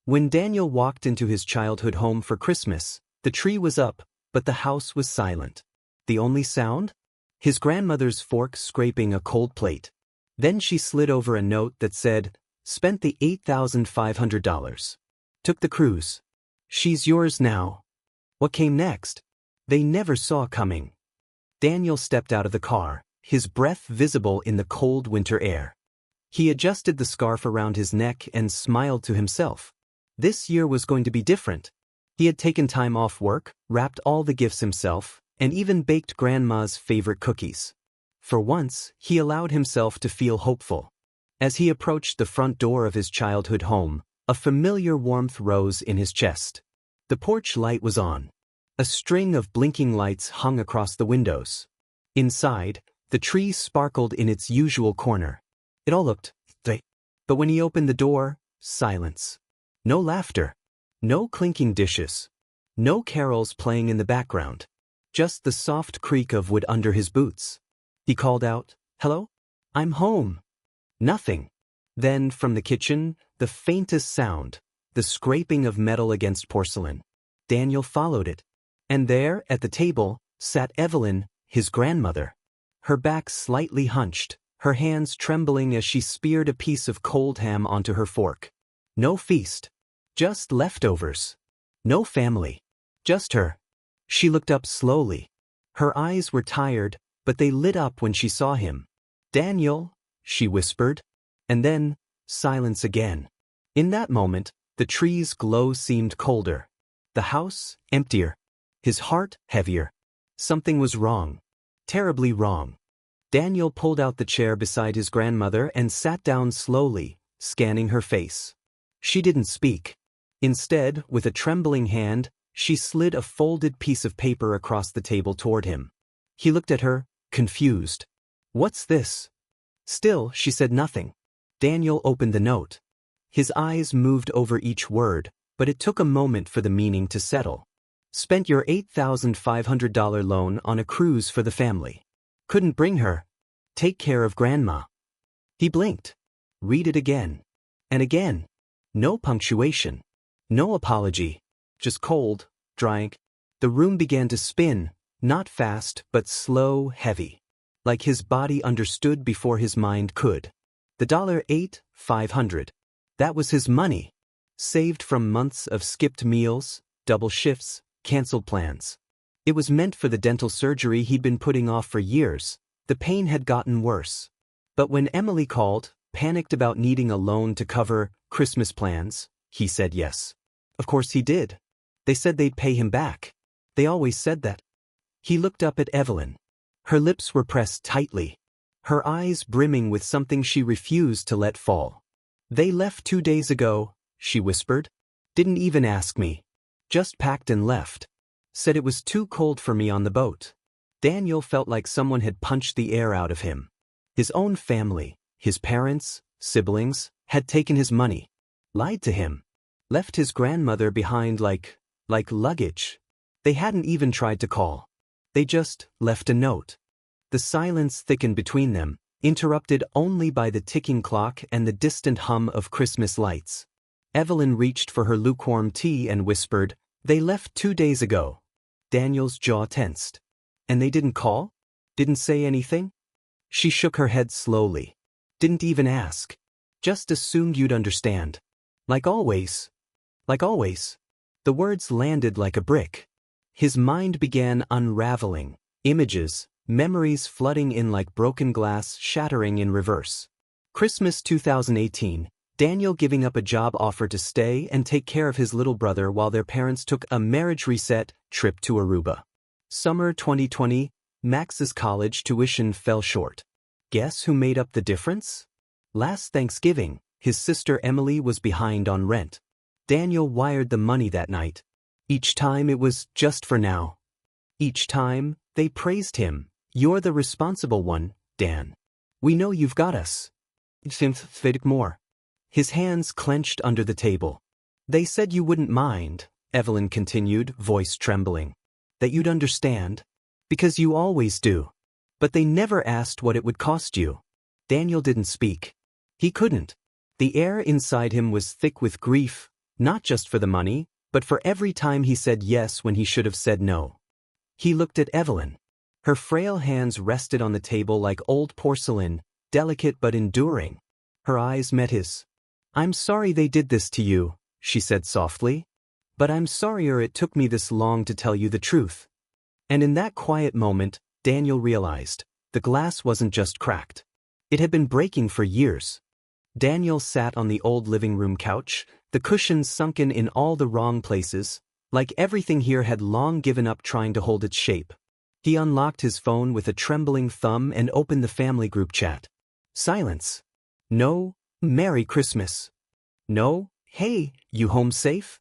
When Daniel walked into his childhood home for Christmas, the tree was up, but the house was silent. The only sound? His grandmother's fork scraping a cold plate. Then she slid over a note that said, "Spent the $8,500. Took the cruise. She's yours now." What came next? They never saw coming. Daniel stepped out of the car, his breath visible in the cold winter air. He adjusted the scarf around his neck and smiled to himself. This year was going to be different. He had taken time off work, wrapped all the gifts himself, and even baked Grandma's favorite cookies. For once, he allowed himself to feel hopeful. As he approached the front door of his childhood home, a familiar warmth rose in his chest. The porch light was on. A string of blinking lights hung across the windows. Inside, the tree sparkled in its usual corner. It all looked great. But when he opened the door, silence. No laughter. No clinking dishes. No carols playing in the background. Just the soft creak of wood under his boots. He called out, "Hello? I'm home." Nothing. Then, from the kitchen, the faintest sound, the scraping of metal against porcelain. Daniel followed it. And there, at the table, sat Evelyn, his grandmother. Her back slightly hunched, her hands trembling as she speared a piece of cold ham onto her fork. No feast. Just leftovers. No family. Just her. She looked up slowly. Her eyes were tired, but they lit up when she saw him. "Daniel," she whispered. And then, silence again. In that moment, the tree's glow seemed colder. The house, emptier. His heart, heavier. Something was wrong. Terribly wrong. Daniel pulled out the chair beside his grandmother and sat down slowly, scanning her face. She didn't speak. Instead, with a trembling hand, she slid a folded piece of paper across the table toward him. He looked at her, confused. "What's this?" Still, she said nothing. Daniel opened the note. His eyes moved over each word, but it took a moment for the meaning to settle. "Spent your $8,500 loan on a cruise for the family. Couldn't bring her. Take care of Grandma." He blinked. Read it again. And again. No punctuation. No apology. Just cold, dry ink. The room began to spin, not fast, but slow, heavy. Like his body understood before his mind could. The $8,500. That was his money. Saved from months of skipped meals, double shifts, canceled plans. It was meant for the dental surgery he'd been putting off for years. The pain had gotten worse. But when Emily called, panicked about needing a loan to cover Christmas plans, he said yes. Of course he did. They said they'd pay him back. They always said that. He looked up at Evelyn. Her lips were pressed tightly. Her eyes brimming with something she refused to let fall. "They left 2 days ago," she whispered. "Didn't even ask me. Just packed and left. Said it was too cold for me on the boat." Daniel felt like someone had punched the air out of him. His own family, his parents, siblings, had taken his money. Lied to him. Left his grandmother behind like luggage. They hadn't even tried to call. They just left a note. The silence thickened between them, interrupted only by the ticking clock and the distant hum of Christmas lights. Evelyn reached for her lukewarm tea and whispered, "They left 2 days ago." Daniel's jaw tensed. "And they didn't call? Didn't say anything?" She shook her head slowly. "Didn't even ask. Just assumed you'd understand. Like always. Like always." The words landed like a brick. His mind began unraveling. Images, memories flooding in like broken glass shattering in reverse. Christmas 2018, Daniel giving up a job offer to stay and take care of his little brother while their parents took a marriage reset trip to Aruba. Summer 2020, Max's college tuition fell short. Guess who made up the difference? Last Thanksgiving, his sister Emily was behind on rent. Daniel wired the money that night. Each time it was just for now. Each time, they praised him. "You're the responsible one, Dan. We know you've got us." More. His hands clenched under the table. "They said you wouldn't mind," Evelyn continued, voice trembling. "That you'd understand. Because you always do. But they never asked what it would cost you." Daniel didn't speak. He couldn't. The air inside him was thick with grief, Not just for the money, but for every time he said yes when he should have said no. He looked at Evelyn. Her frail hands rested on the table like old porcelain, delicate but enduring. Her eyes met his. "I'm sorry they did this to you," she said softly. "But I'm sorrier it took me this long to tell you the truth." And in that quiet moment, Daniel realized, the glass wasn't just cracked. It had been breaking for years. Daniel sat on the old living room couch, the cushions sunken in all the wrong places, like everything here had long given up trying to hold its shape. He unlocked his phone with a trembling thumb and opened the family group chat. Silence. No, "Merry Christmas." No, "Hey, you home safe?"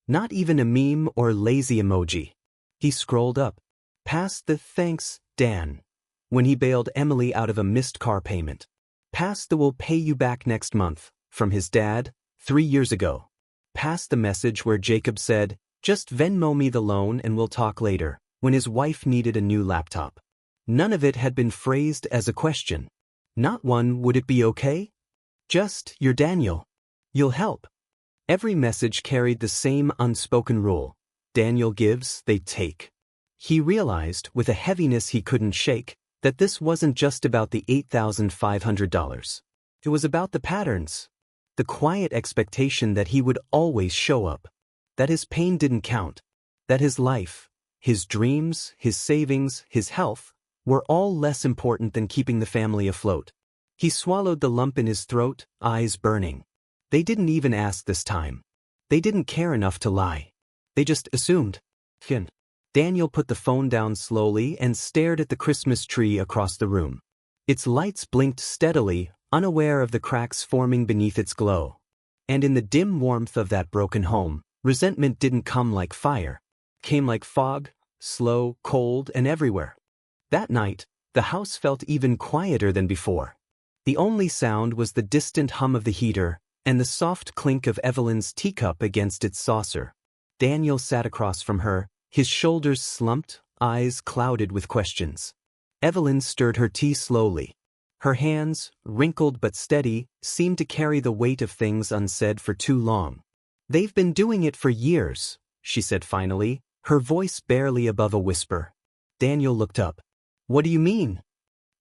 Not even a meme or lazy emoji. He scrolled up, past the "Thanks, Dan," when he bailed Emily out of a missed car payment. Past the "We'll pay you back next month," from his dad, 3 years ago. Past the message where Jacob said, "Just Venmo me the loan and we'll talk later," when his wife needed a new laptop. None of it had been phrased as a question. Not one, "Would it be okay?" Just, "You're Daniel. You'll help." Every message carried the same unspoken rule. Daniel gives, they take. He realized, with a heaviness he couldn't shake, that this wasn't just about the $8,500. It was about the patterns. The quiet expectation that he would always show up. That his pain didn't count. That his life, his dreams, his savings, his health, were all less important than keeping the family afloat. He swallowed the lump in his throat, eyes burning. They didn't even ask this time. They didn't care enough to lie. They just assumed. Daniel put the phone down slowly and stared at the Christmas tree across the room. Its lights blinked steadily, unaware of the cracks forming beneath its glow. And in the dim warmth of that broken home, resentment didn't come like fire. It came like fog, slow, cold, and everywhere. That night, the house felt even quieter than before. The only sound was the distant hum of the heater and the soft clink of Evelyn's teacup against its saucer. Daniel sat across from her, his shoulders slumped, eyes clouded with questions. Evelyn stirred her tea slowly. Her hands, wrinkled but steady, seemed to carry the weight of things unsaid for too long. "They've been doing it for years," she said finally, her voice barely above a whisper. Daniel looked up. "What do you mean?"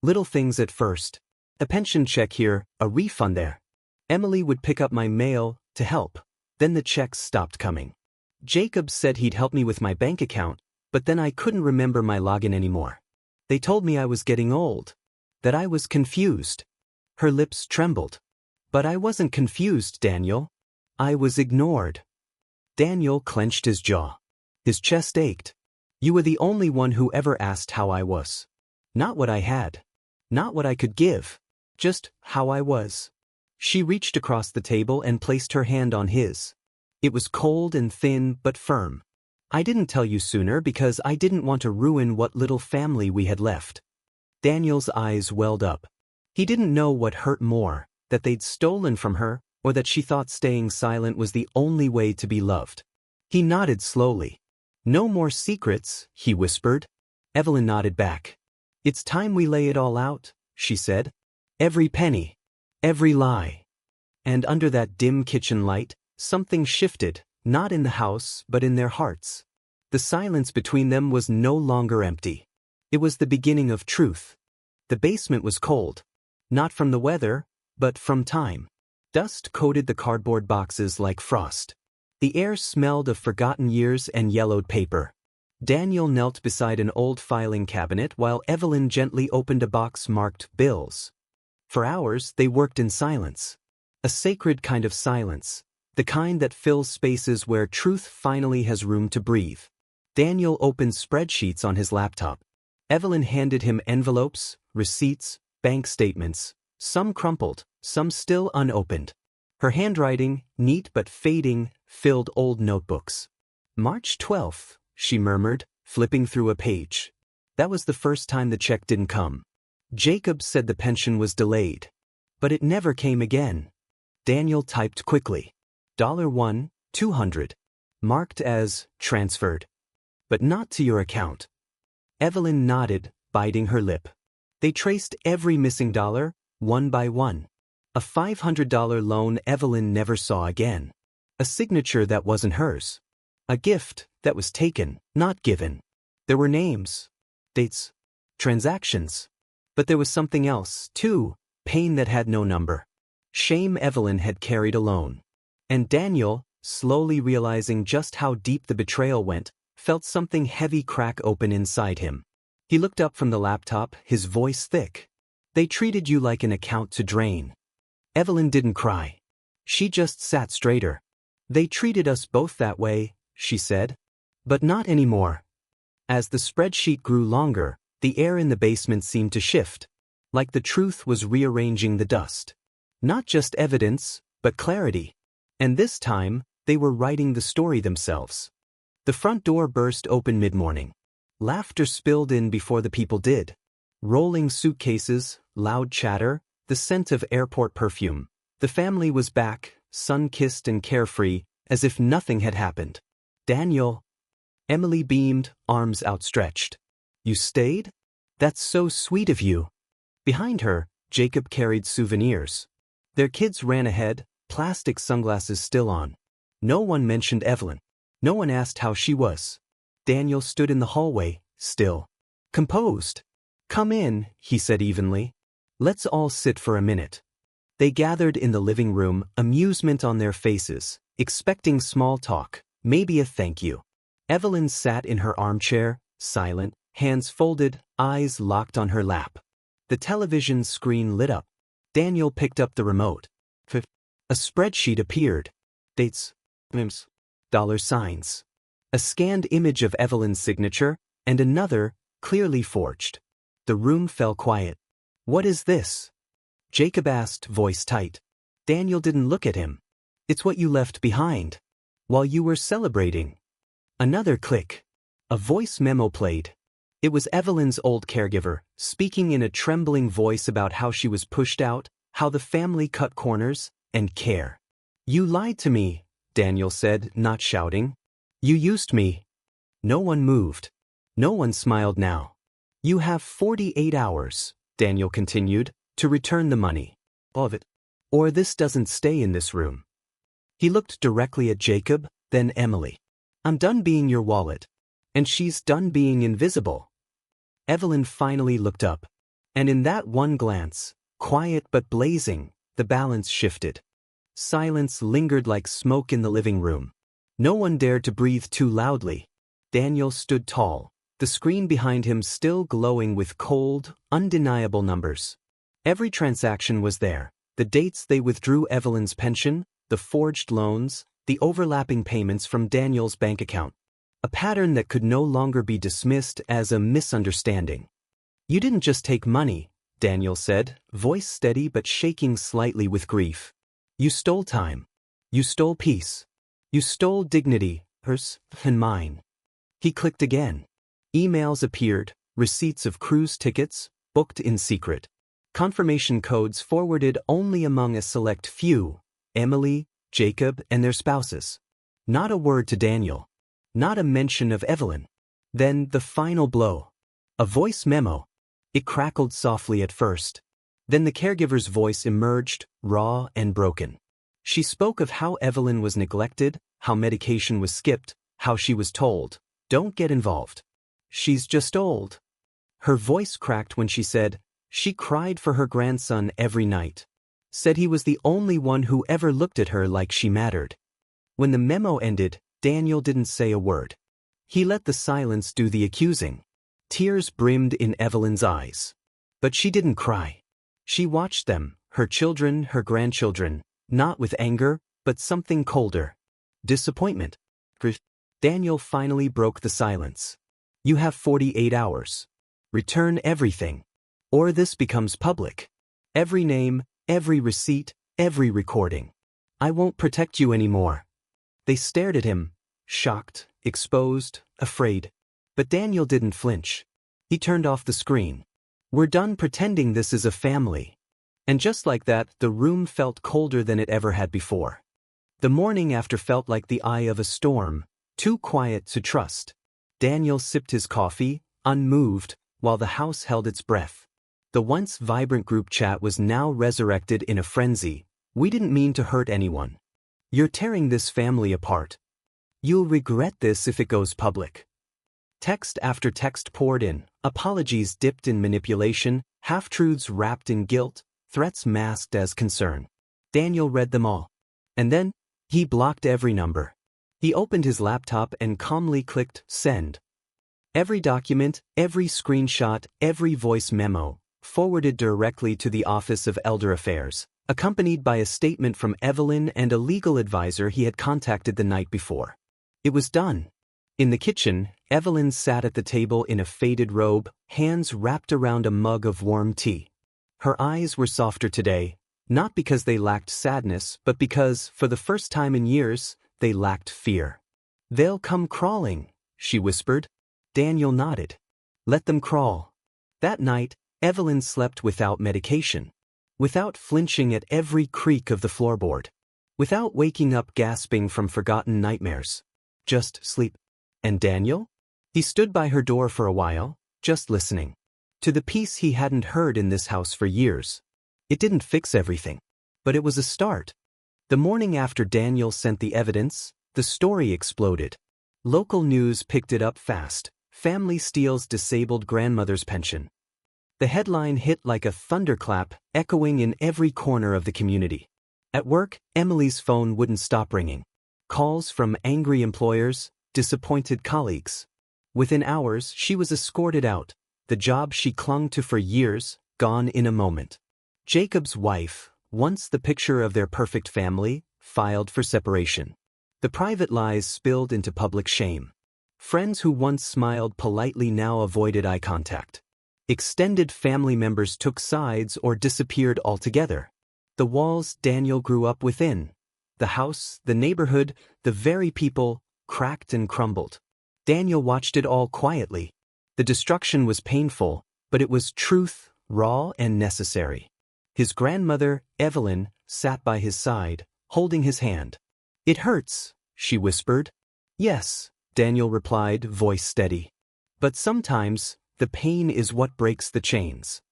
"Little things at first. A pension check here, a refund there. Emily would pick up my mail to help. Then the checks stopped coming. Jacob said he'd help me with my bank account, but then I couldn't remember my login anymore. They told me I was getting old. That I was confused." Her lips trembled. "But I wasn't confused, Daniel. I was ignored." Daniel clenched his jaw. His chest ached. "You were the only one who ever asked how I was. Not what I had. Not what I could give. Just how I was." She reached across the table and placed her hand on his. It was cold and thin but firm. "I didn't tell you sooner because I didn't want to ruin what little family we had left." Daniel's eyes welled up. He didn't know what hurt more, that they'd stolen from her, or that she thought staying silent was the only way to be loved. He nodded slowly. "No more secrets," he whispered. Evelyn nodded back. "It's time we lay it all out," she said. "Every penny. Every lie." And under that dim kitchen light, something shifted, not in the house but in their hearts. The silence between them was no longer empty. It was the beginning of truth. The basement was cold. Not from the weather, but from time. Dust coated the cardboard boxes like frost. The air smelled of forgotten years and yellowed paper. Daniel knelt beside an old filing cabinet while Evelyn gently opened a box marked bills. For hours, they worked in silence. A sacred kind of silence. The kind that fills spaces where truth finally has room to breathe. Daniel opened spreadsheets on his laptop. Evelyn handed him envelopes, receipts, bank statements, some crumpled, some still unopened. Her handwriting, neat but fading, filled old notebooks. "March 12th, she murmured, flipping through a page. That was the first time the check didn't come. Jacob said the pension was delayed. But it never came again. Daniel typed quickly. $1, $200. Marked as transferred. But not to your account. Evelyn nodded, biting her lip. They traced every missing dollar, one by one. A $500 loan Evelyn never saw again. A signature that wasn't hers. A gift that was taken, not given. There were names, dates, transactions. But there was something else, too, pain that had no number. Shame Evelyn had carried alone. And Daniel, slowly realizing just how deep the betrayal went, felt something heavy crack open inside him. He looked up from the laptop, his voice thick. They treated you like an account to drain. Evelyn didn't cry. She just sat straighter. They treated us both that way, she said. But not anymore. As the spreadsheet grew longer, the air in the basement seemed to shift, like the truth was rearranging the dust. Not just evidence, but clarity. And this time, they were writing the story themselves. The front door burst open mid-morning. Laughter spilled in before the people did. Rolling suitcases, loud chatter, the scent of airport perfume. The family was back, sun-kissed and carefree, as if nothing had happened. Daniel. Emily beamed, arms outstretched. You stayed? That's so sweet of you. Behind her, Jacob carried souvenirs. Their kids ran ahead, plastic sunglasses still on. No one mentioned Evelyn. No one asked how she was. Daniel stood in the hallway, still. Composed. Come in, he said evenly. Let's all sit for a minute. They gathered in the living room, amusement on their faces, expecting small talk, maybe a thank you. Evelyn sat in her armchair, silent, hands folded, eyes locked on her lap. The television screen lit up. Daniel picked up the remote. A spreadsheet appeared. Dates, names, dollar signs. A scanned image of Evelyn's signature, and another, clearly forged. The room fell quiet. What is this? Jacob asked, voice tight. Daniel didn't look at him. It's what you left behind. While you were celebrating. Another click. A voice memo played. It was Evelyn's old caregiver, speaking in a trembling voice about how she was pushed out, how the family cut corners, and care. You lied to me, Daniel said, not shouting. You used me. No one moved. No one smiled now. You have 48 hours, Daniel continued, to return the money. All of it. Or this doesn't stay in this room. He looked directly at Jacob, then Emily. I'm done being your wallet. And she's done being invisible. Evelyn finally looked up. And in that one glance, quiet but blazing, the balance shifted. Silence lingered like smoke in the living room. No one dared to breathe too loudly. Daniel stood tall, the screen behind him still glowing with cold, undeniable numbers. Every transaction was there, the dates they withdrew Evelyn's pension, the forged loans, the overlapping payments from Daniel's bank account. A pattern that could no longer be dismissed as a misunderstanding. You didn't just take money, Daniel said, voice steady but shaking slightly with grief. You stole time. You stole peace. You stole dignity, hers and mine. He clicked again. Emails appeared, receipts of cruise tickets, booked in secret. Confirmation codes forwarded only among a select few, Emily, Jacob, and their spouses. Not a word to Daniel. Not a mention of Evelyn. Then the final blow. A voice memo. It crackled softly at first. Then the caregiver's voice emerged, raw and broken. She spoke of how Evelyn was neglected, how medication was skipped, how she was told, "Don't get involved. She's just old." Her voice cracked when she said, she cried for her grandson every night. Said he was the only one who ever looked at her like she mattered. When the memo ended, Daniel didn't say a word. He let the silence do the accusing. Tears brimmed in Evelyn's eyes. But she didn't cry. She watched them, her children, her grandchildren, not with anger, but something colder. Disappointment. Daniel finally broke the silence. You have 48 hours. Return everything. Or this becomes public. Every name, every receipt, every recording. I won't protect you anymore. They stared at him, shocked, exposed, afraid. But Daniel didn't flinch. He turned off the screen. We're done pretending this is a family. And just like that, the room felt colder than it ever had before. The morning after felt like the eye of a storm, too quiet to trust. Daniel sipped his coffee, unmoved, while the house held its breath. The once vibrant group chat was now resurrected in a frenzy. We didn't mean to hurt anyone. You're tearing this family apart. You'll regret this if it goes public. Text after text poured in, apologies dipped in manipulation, half-truths wrapped in guilt, threats masked as concern. Daniel read them all. And then, he blocked every number. He opened his laptop and calmly clicked send. Every document, every screenshot, every voice memo, forwarded directly to the Office of Elder Affairs, accompanied by a statement from Evelyn and a legal advisor he had contacted the night before. It was done. In the kitchen, Evelyn sat at the table in a faded robe, hands wrapped around a mug of warm tea. Her eyes were softer today, not because they lacked sadness, but because, for the first time in years, they lacked fear. "They'll come crawling," she whispered. Daniel nodded. "Let them crawl." That night, Evelyn slept without medication, without flinching at every creak of the floorboard, without waking up gasping from forgotten nightmares. Just sleep. And Daniel? He stood by her door for a while, just listening. To the peace he hadn't heard in this house for years. It didn't fix everything, but it was a start. The morning after Daniel sent the evidence, the story exploded. Local news picked it up fast. Family steals disabled grandmother's pension. The headline hit like a thunderclap, echoing in every corner of the community. At work, Emily's phone wouldn't stop ringing. Calls from angry employers, disappointed colleagues. Within hours, she was escorted out, the job she clung to for years, gone in a moment. Jacob's wife, once the picture of their perfect family, filed for separation. The private lies spilled into public shame. Friends who once smiled politely now avoided eye contact. Extended family members took sides or disappeared altogether. The walls Daniel grew up within, the house, the neighborhood, the very people, cracked and crumbled. Daniel watched it all quietly. The destruction was painful, but it was truth, raw and necessary. His grandmother, Evelyn, sat by his side, holding his hand. "It hurts," she whispered. "Yes," Daniel replied, voice steady. "But sometimes, the pain is what breaks the chains."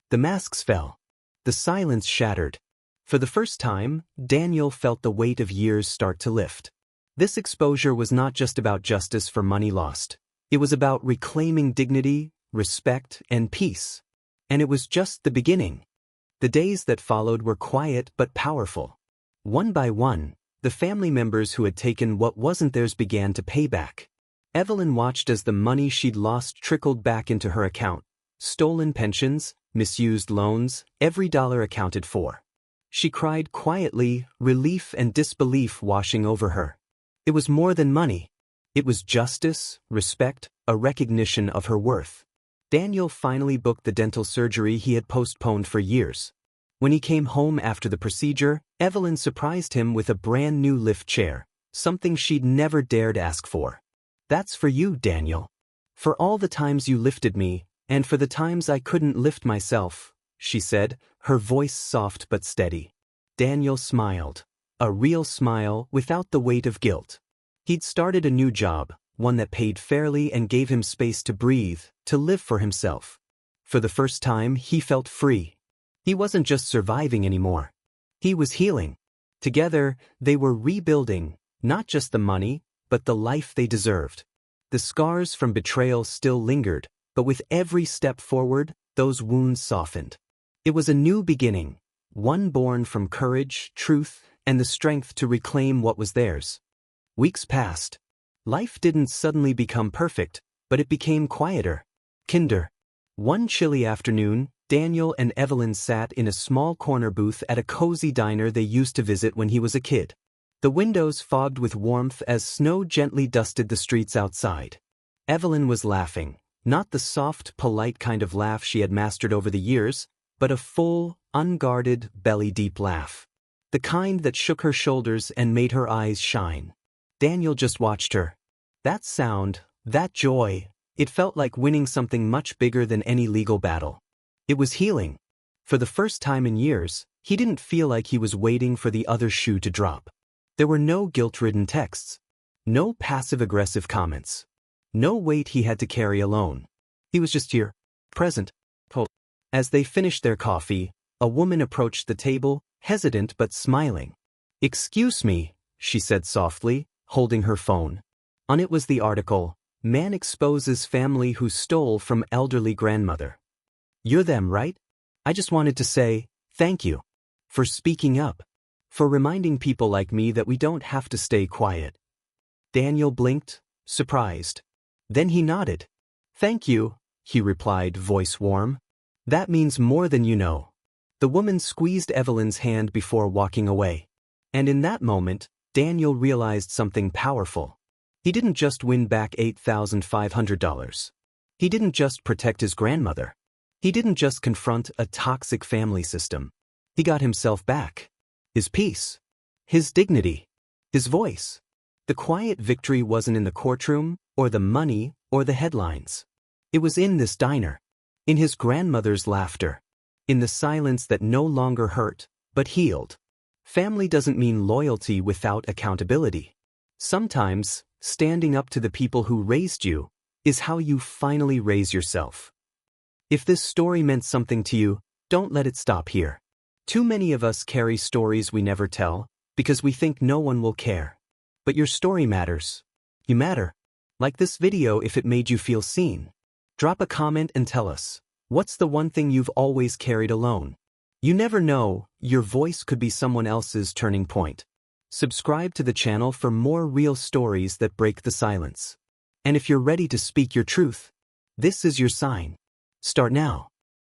The masks fell. The silence shattered. For the first time, Daniel felt the weight of years start to lift. This exposure was not just about justice for money lost. It was about reclaiming dignity, respect, and peace. And it was just the beginning. The days that followed were quiet but powerful. One by one, the family members who had taken what wasn't theirs began to pay back. Evelyn watched as the money she'd lost trickled back into her account. Stolen pensions, misused loans, every dollar accounted for. She cried quietly, relief and disbelief washing over her. It was more than money. It was justice, respect, a recognition of her worth. Daniel finally booked the dental surgery he had postponed for years. When he came home after the procedure, Evelyn surprised him with a brand new lift chair, something she'd never dared ask for. "That's for you, Daniel. For all the times you lifted me, and for the times I couldn't lift myself," she said, her voice soft but steady. Daniel smiled. A real smile without the weight of guilt. He'd started a new job, one that paid fairly and gave him space to breathe, to live for himself. For the first time, he felt free. He wasn't just surviving anymore. He was healing. Together, they were rebuilding, not just the money, but the life they deserved. The scars from betrayal still lingered, but with every step forward, those wounds softened. It was a new beginning, one born from courage, truth, and the strength to reclaim what was theirs. Weeks passed. Life didn't suddenly become perfect, but it became quieter, kinder. One chilly afternoon, Daniel and Evelyn sat in a small corner booth at a cozy diner they used to visit when he was a kid. The windows fogged with warmth as snow gently dusted the streets outside. Evelyn was laughing, not the soft, polite kind of laugh she had mastered over the years, but a full, unguarded, belly-deep laugh. The kind that shook her shoulders and made her eyes shine. Daniel just watched her. That sound, that joy, it felt like winning something much bigger than any legal battle. It was healing. For the first time in years, he didn't feel like he was waiting for the other shoe to drop. There were no guilt-ridden texts. No passive-aggressive comments. No weight he had to carry alone. He was just here, present, cold. As they finished their coffee, a woman approached the table, hesitant but smiling. "Excuse me," she said softly, holding her phone. On it was the article, "Man exposes family who stole from elderly grandmother." You're them, right? I just wanted to say, thank you. For speaking up. For reminding people like me that we don't have to stay quiet. Daniel blinked, surprised. Then he nodded. Thank you, he replied, voice warm. That means more than you know. The woman squeezed Evelyn's hand before walking away. And in that moment, Daniel realized something powerful. He didn't just win back $8,500. He didn't just protect his grandmother. He didn't just confront a toxic family system. He got himself back. His peace. His dignity. His voice. The quiet victory wasn't in the courtroom, or the money, or the headlines. It was in this diner. In his grandmother's laughter. In the silence that no longer hurt, but healed. Family doesn't mean loyalty without accountability. Sometimes, standing up to the people who raised you is how you finally raise yourself. If this story meant something to you, don't let it stop here. Too many of us carry stories we never tell because we think no one will care. But your story matters. You matter. Like this video if it made you feel seen. Drop a comment and tell us, what's the one thing you've always carried alone? You never know, your voice could be someone else's turning point. Subscribe to the channel for more real stories that break the silence. And if you're ready to speak your truth, this is your sign. Start now.